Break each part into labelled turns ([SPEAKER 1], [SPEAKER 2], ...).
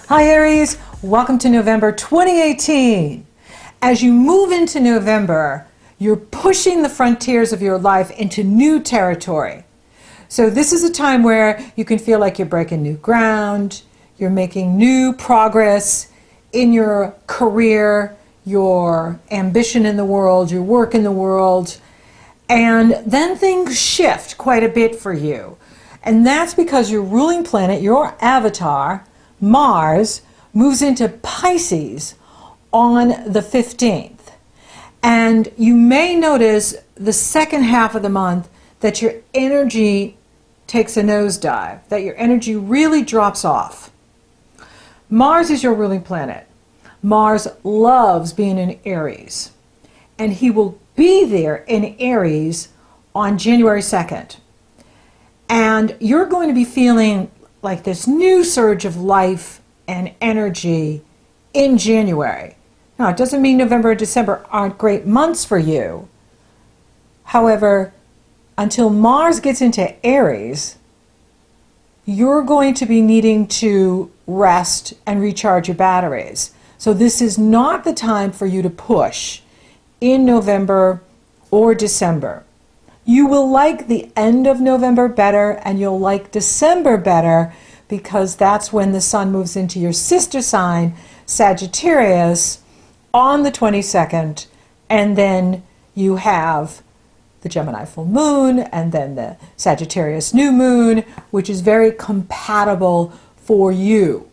[SPEAKER 1] Hi Aries, welcome to November 2018. As you move into November, you're pushing the frontiers of your life into new territory. So this is a time where you can feel like you're breaking new ground, you're making new progress in your career, your ambition in the world, your work in the world, and then things shift quite a bit for you. And that's because your ruling planet, your avatar, Mars, moves into Pisces on the 15th. And you may notice the second half of the month that your energy takes a nosedive, that your energy really drops off. Mars is your ruling planet. Mars loves being in Aries, and he will be there in Aries on January 2nd. And you're going to be feeling like this new surge of life and energy in January. Now, it doesn't mean November and December aren't great months for you. However, until Mars gets into Aries, you're going to be needing to rest and recharge your batteries. So this is not the time for you to push in November or December. You will like the end of November better, and you'll like December better because that's when the sun moves into your sister sign, Sagittarius, on the 22nd, and then you have the Gemini full moon and then the Sagittarius new moon, which is very compatible for you.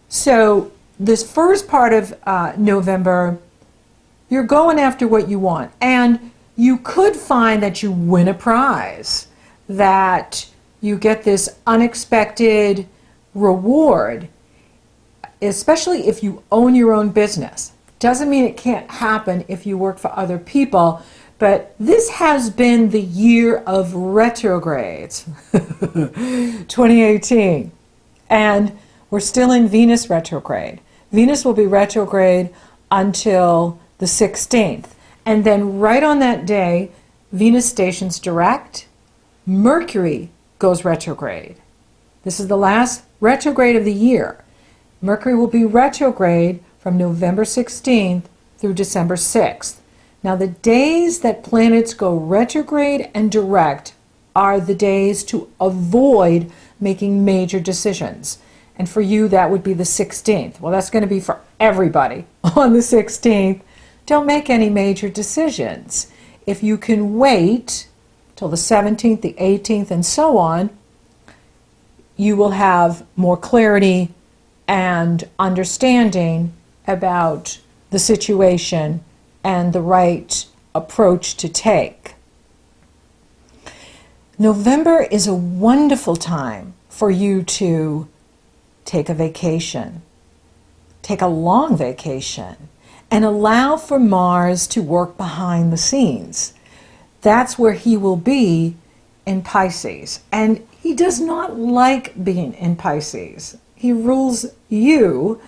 [SPEAKER 1] So this first part of November, you're going after what you want, and you could find that you win a prize, that you get this unexpected reward, especially if you own your own business. Doesn't mean it can't happen if you work for other people, but this has been the year of retrogrades, 2018, and we're still in Venus retrograde. Venus will be retrograde until the 16th. And then right on that day, Venus stations direct, Mercury goes retrograde. This is the last retrograde of the year. Mercury will be retrograde from November 16th through December 6th. Now the days that planets go retrograde and direct are the days to avoid making major decisions. And for you, that would be the 16th. Well, that's going to be for everybody on the 16th. Don't make any major decisions. If you can wait till the 17th, the 18th, and so on, you will have more clarity and understanding about the situation and the right approach to take. November is a wonderful time for you to take a vacation, take a long vacation, and allow for Mars to work behind the scenes. That's where he will be in Pisces. And he does not like being in Pisces. He rules you.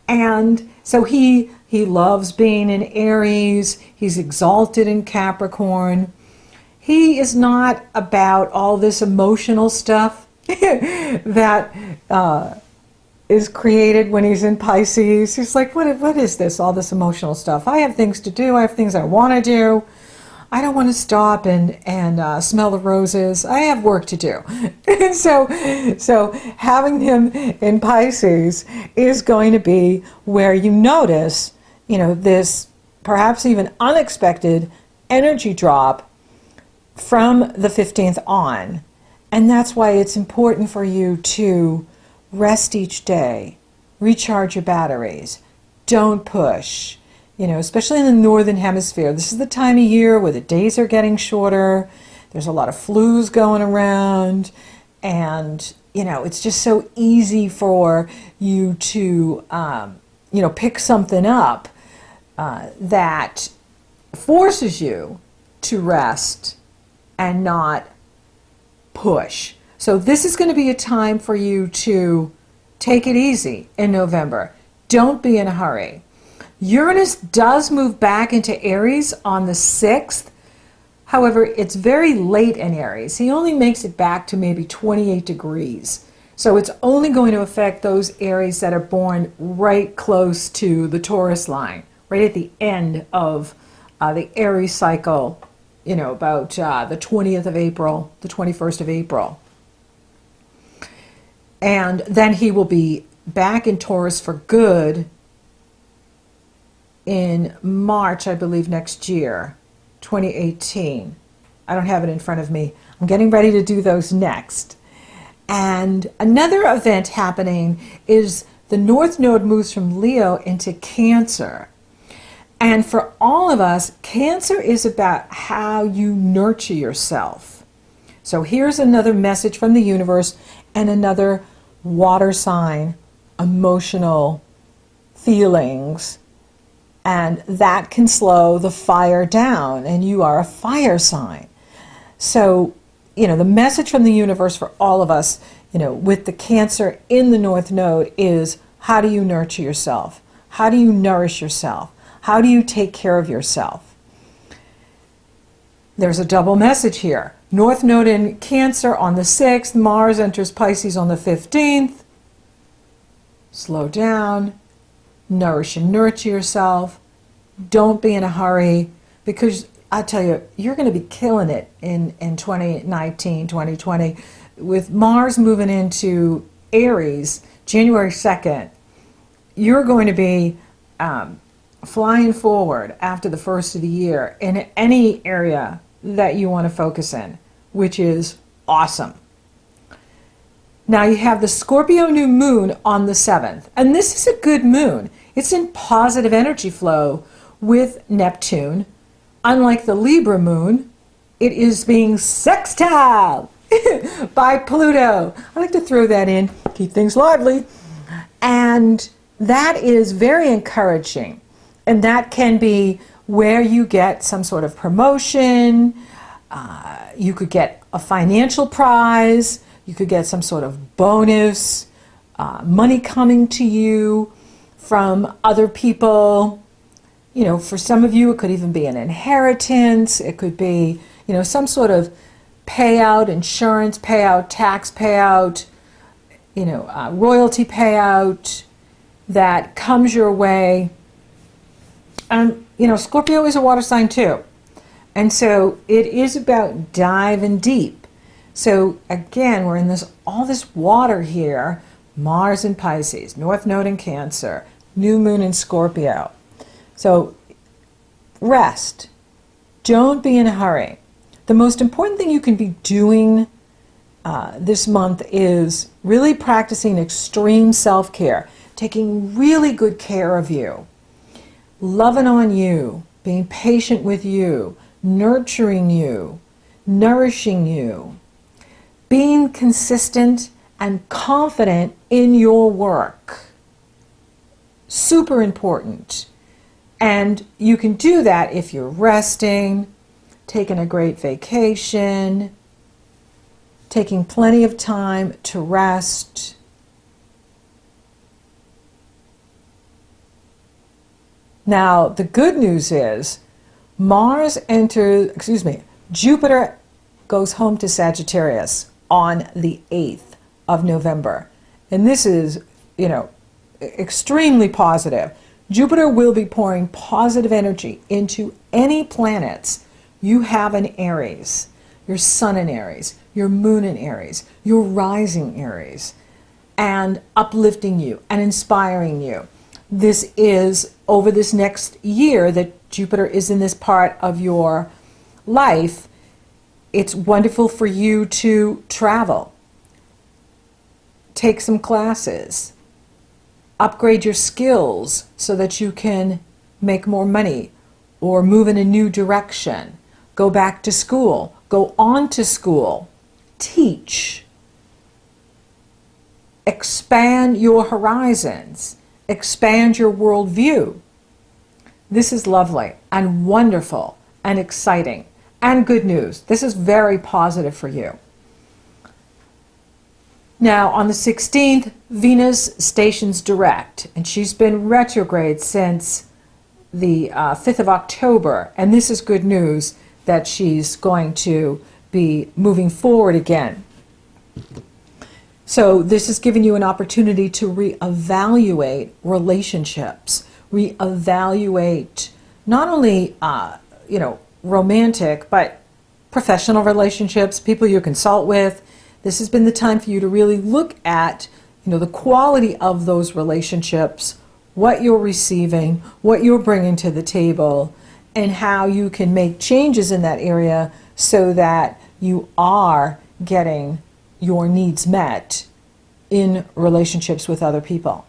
[SPEAKER 1] And so he loves being in Aries. He's exalted in Capricorn. He is not about all this emotional stuff that is created when he's in Pisces. He's like, what is this, all this emotional stuff? I have things to do. I have things I want to do. I don't want to stop and smell the roses. I have work to do. so having him in Pisces is going to be where you notice, this perhaps even unexpected energy drop from the 15th on. And that's why it's important for you to rest each day, recharge your batteries, don't push, especially in the northern hemisphere. This is the time of year where the days are getting shorter, there's a lot of flus going around, and it's just so easy for you to pick something up that forces you to rest and not push. So this is going to be a time for you to take it easy in November. Don't be in a hurry. Uranus does move back into Aries on the 6th. However, it's very late in Aries. He only makes it back to maybe 28 degrees So it's only going to affect those Aries that are born right close to the Taurus line, right at the end of the Aries cycle, you know, about the 20th of April, the 21st of April. And then he will be back in Taurus for good in March, I believe, next year, 2018. I don't have it in front of me. I'm getting ready to do those next. And another event happening is the North Node moves from Leo into Cancer. And for all of us, Cancer is about how you nurture yourself. So here's another message from the universe and another water sign, emotional feelings. And that can slow the fire down, and you are a fire sign. So, you know, the message from the universe for all of us, you know, with the Cancer in the North Node is, how do you nurture yourself? How do you nourish yourself? How do you take care of yourself? There's a double message here. North Node in Cancer on the 6th, Mars enters Pisces on the 15th. Slow down, nourish and nurture yourself. Don't be in a hurry, because I tell you, you're going to be killing it in 2019, 2020. With Mars moving into Aries, January 2nd, you're going to be flying forward after the first of the year in any area that you want to focus in, which is awesome. Now you have the Scorpio new moon on the 7th, and this is a good moon. It's in positive energy flow with Neptune. Unlike the Libra moon, it is being sextile by Pluto. I like to throw that in, keep things lively. And that is very encouraging. And that can be where you get some sort of promotion. You could get a financial prize. You could get some sort of bonus, money coming to you from other people. You know, for some of you, it could even be an inheritance. It could be, you know, some sort of payout, insurance payout, tax payout, you know, royalty payout that comes your way. And, you know, Scorpio is a water sign too. And so it is about diving deep. So again, we're in this all this water here. Mars in Pisces, North Node in Cancer, new moon in Scorpio. So rest. Don't be in a hurry. The most important thing you can be doing this month is really practicing extreme self-care, taking really good care of you, loving on you, being patient with you, nurturing you, nourishing you, being consistent and confident in your work. Super important. And you can do that if you're resting, taking a great vacation, taking plenty of time to rest. Now, the good news is Jupiter goes home to Sagittarius on the 8th of November. And this is, you know, extremely positive. Jupiter will be pouring positive energy into any planets you have in Aries, your sun in Aries, your moon in Aries, your rising Aries, and uplifting you and inspiring you. This is over this next year that Jupiter is in this part of your life. It's wonderful for you to travel, take some classes, upgrade your skills so that you can make more money or move in a new direction, go back to school, go on to school, teach, expand your horizons, expand your worldview. This is lovely and wonderful and exciting and good news. This is very positive for you. Now, on the 16th, Venus stations direct, and she's been retrograde since the 5th of October, and this is good news that she's going to be moving forward again. So this is giving you an opportunity to reevaluate relationships, reevaluate not only, romantic, but professional relationships, people you consult with. This has been the time for you to really look at, the quality of those relationships, what you're receiving, what you're bringing to the table, and how you can make changes in that area so that you are getting your needs met in relationships with other people.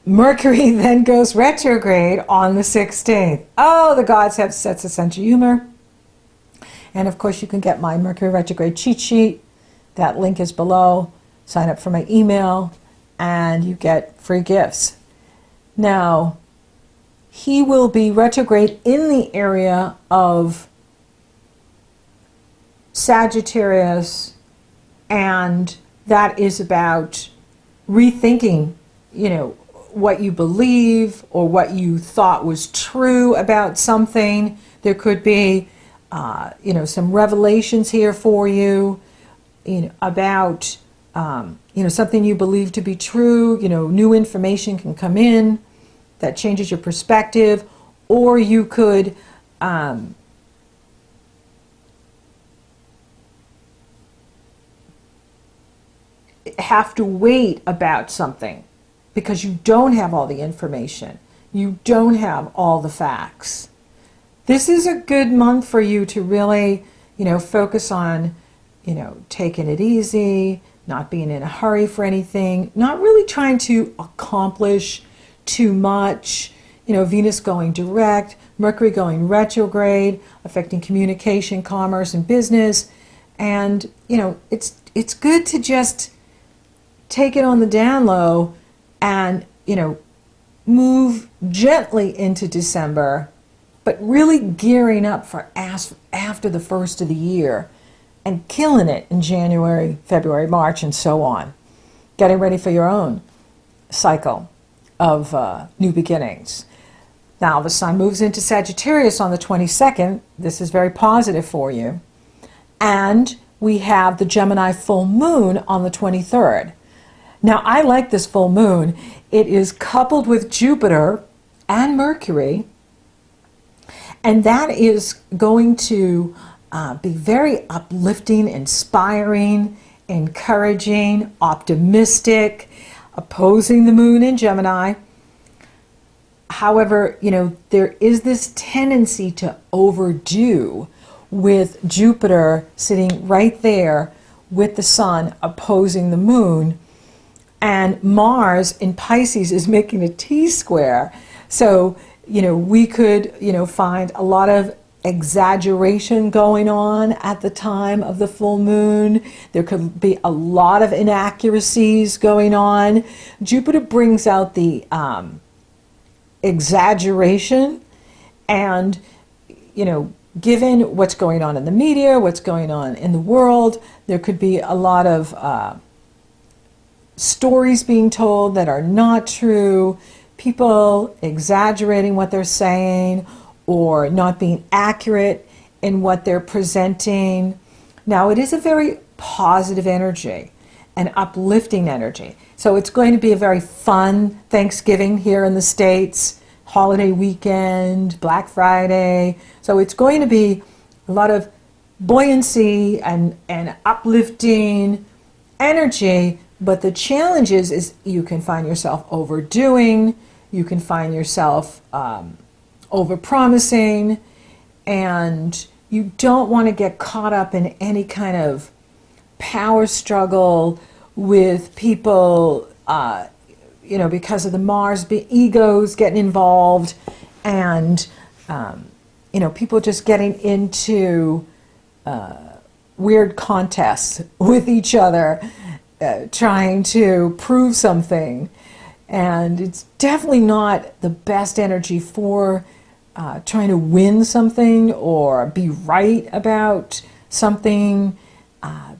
[SPEAKER 1] Mercury then goes retrograde on the 16th. Oh, the gods have such a sense of humor. And of course, you can get my Mercury retrograde cheat sheet. That link is below. Sign up for my email and you get free gifts. Now, he will be retrograde in the area of Sagittarius, and that is about rethinking, what you believe or what you thought was true about something. There could be, some revelations here for you, about, something you believe to be true. New information can come in that changes your perspective, or you could, have to wait about something because you don't have all the information. You don't have all the facts. This is a good month for you to really, focus on, taking it easy, not being in a hurry for anything, not really trying to accomplish too much. Venus going direct, Mercury going retrograde, affecting communication, commerce, and business. And, it's good to just take it on the down low and, move gently into December, but really gearing up for after the first of the year and killing it in January, February, March, and so on. Getting ready for your own cycle of new beginnings. Now, the sun moves into Sagittarius on the 22nd. This is very positive for you. And we have the Gemini full moon on the 23rd. Now, I like this full moon. It is coupled with Jupiter and Mercury, and that is going to be very uplifting, inspiring, encouraging, optimistic, opposing the moon in Gemini. However, there is this tendency to overdo with Jupiter sitting right there with the sun opposing the moon. And Mars in Pisces is making a T-square. So, we could, find a lot of exaggeration going on at the time of the full moon. There could be a lot of inaccuracies going on. Jupiter brings out the exaggeration, and, given what's going on in the media, what's going on in the world, there could be a lot of stories being told that are not true, people exaggerating what they're saying or not being accurate in what they're presenting. Now, it is a very positive energy, an uplifting energy. So it's going to be a very fun Thanksgiving here in the States, holiday weekend, Black Friday. So it's going to be a lot of buoyancy and uplifting energy. But the challenge is you can find yourself overdoing, you can find yourself overpromising, and you don't want to get caught up in any kind of power struggle with people, because of the Mars egos getting involved, and, people just getting into weird contests with each other. Trying to prove something, and it's definitely not the best energy for trying to win something or be right about something,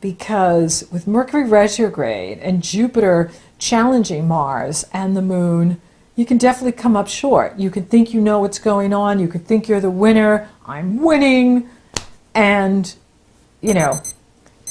[SPEAKER 1] because with Mercury retrograde and Jupiter challenging Mars and the moon, you can definitely come up short. You can think you know what's going on, you can think you're the winner, I'm winning, and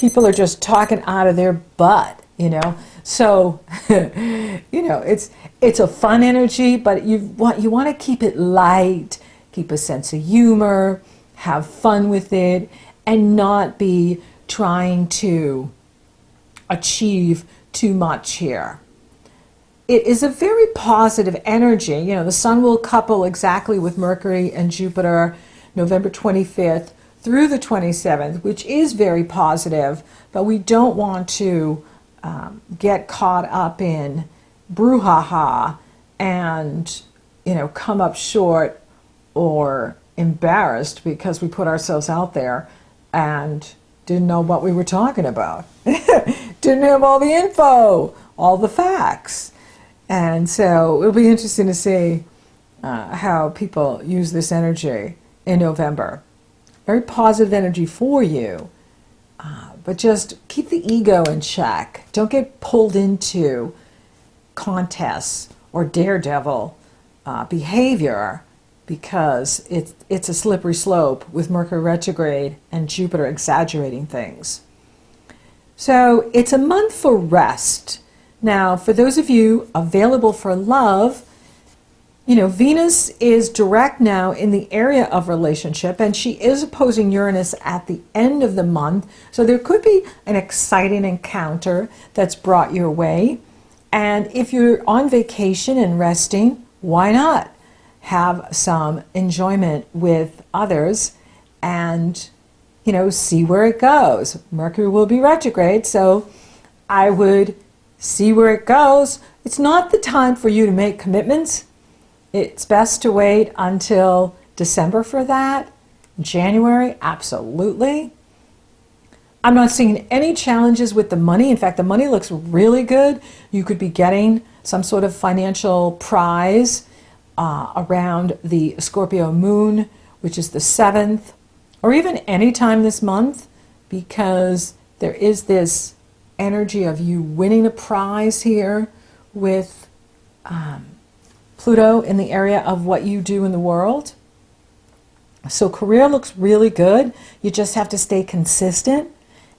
[SPEAKER 1] People are just talking out of their butt, you know. So, you know, it's a fun energy, but you want to keep it light, keep a sense of humor, have fun with it, and not be trying to achieve too much here. It is a very positive energy. You know, the sun will couple exactly with Mercury and Jupiter November 25th through the 27th, which is very positive, but we don't want to get caught up in brouhaha and, you know, come up short or embarrassed because we put ourselves out there and didn't know what we were talking about. Didn't have all the info, all the facts. And so it'll be interesting to see how people use this energy in November. Very positive energy for you, but just keep the ego in check. Don't get pulled into contests or daredevil behavior, because it's a slippery slope with Mercury retrograde and Jupiter exaggerating things. So it's a month for rest. Now, for those of you available for love, you know, Venus is direct now in the area of relationship, and she is opposing Uranus at the end of the month. So there could be an exciting encounter that's brought your way. And if you're on vacation and resting, why not have some enjoyment with others and, you know, see where it goes. Mercury will be retrograde, so I would see where it goes. It's not the time for you to make commitments. It's best to wait until December for that. January, absolutely. I'm not seeing any challenges with the money. In fact, the money looks really good. You could be getting some sort of financial prize around the Scorpio moon, which is the 7th, or even any time this month, because there is this energy of you winning a prize here with Pluto in the area of what you do in the world. So career looks really good. You just have to stay consistent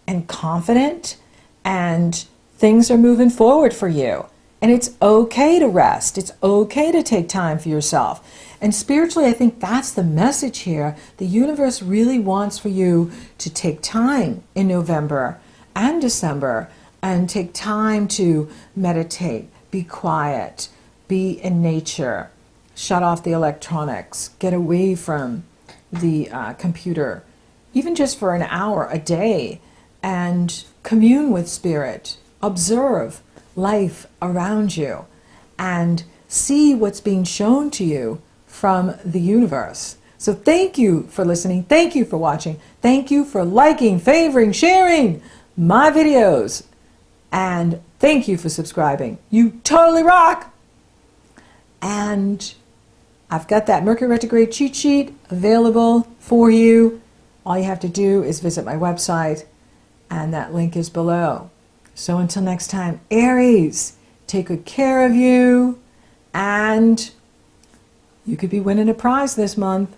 [SPEAKER 1] and confident, and things are moving forward for you. And it's okay to rest. It's okay to take time for yourself. And spiritually, I think that's the message here. The universe really wants for you to take time in November and December and take time to meditate, be quiet, be in nature, shut off the electronics, get away from the computer, even just for an hour a day, and commune with spirit, observe life around you, and see what's being shown to you from the universe. So thank you for listening. Thank you for watching. Thank you for liking, favoring, sharing my videos. And thank you for subscribing. You totally rock. And I've got that Mercury retrograde cheat sheet available for you. All you have to do is visit my website, and that link is below. So until next time, Aries, take good care of you, and you could be winning a prize this month.